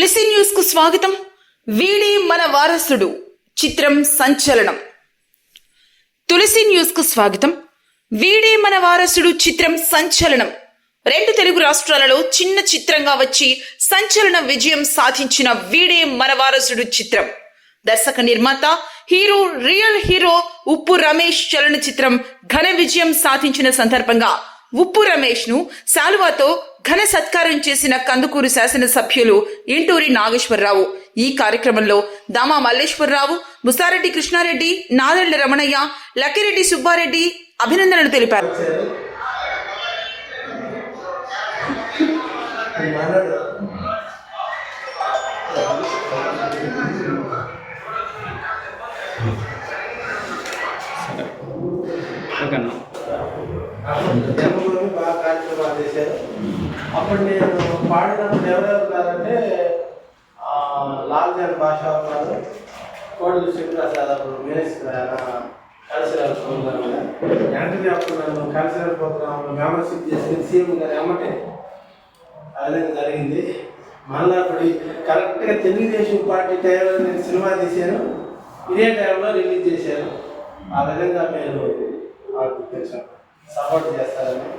తులసి news కు స్వాగతం. వీడే మన వారసుడు చిత్రం సంచలనం. తులసి న్యూస్ కు స్వాగతం. వీడే మన వారసుడు చిత్రం సంచలనం. 2 తెలుగు రాష్ట్రాలలో చిన్న చిత్రంగా వచ్చి సంచలన విజయం సాధించిన వీడే మన వారసుడు చిత్రం దర్శక నిర్మాత హీరో రియల్ హీరో ఉప్పు రమేష్ చలనచిత్రం ఘన విజయం సాధించిన సందర్భంగా ఉప్పు రమేష్ ను శాలువాతో ఘన సత్కారం చేసిన కందుకూరు శాసనసభ్యులు ఇంటూరి నాగేశ్వరరావు. ఈ కార్యక్రమంలో దామా మల్లేశ్వరరావు, ముసారెడ్డి కృష్ణారెడ్డి, నాదెళ్ల రమణయ్య, లక్కిరెడ్డి సుబ్బారెడ్డి అభినందనలు తెలిపారు. జన్మభూమి బాగా కార్యక్రమాలు చేశారు. అప్పుడు నేను పాడినప్పుడు ఎవరెవరు ఉన్నారంటే లాల్జాన్ భాష ఉన్నారు, కోడలు శివప్రసాద్, అప్పుడు మినిస్టర్ కల్చరల్ ప్రోగ్రామ్ వెంటనే అప్పుడు నన్ను కల్చరల్ ప్రోగ్రాంలో మెంబర్షిప్ చేసుకుని సీఎం గారు అమ్మటే అదే జరిగింది. మళ్ళీ అప్పుడు కరెక్ట్గా తెలుగుదేశం పార్టీ టైంలో నేను సినిమా తీశాను, ఇదే టైంలో రిలీజ్ చేశాను. ఆ విధంగా మీరు కొంచెం సపోర్ట్ చేస్తారని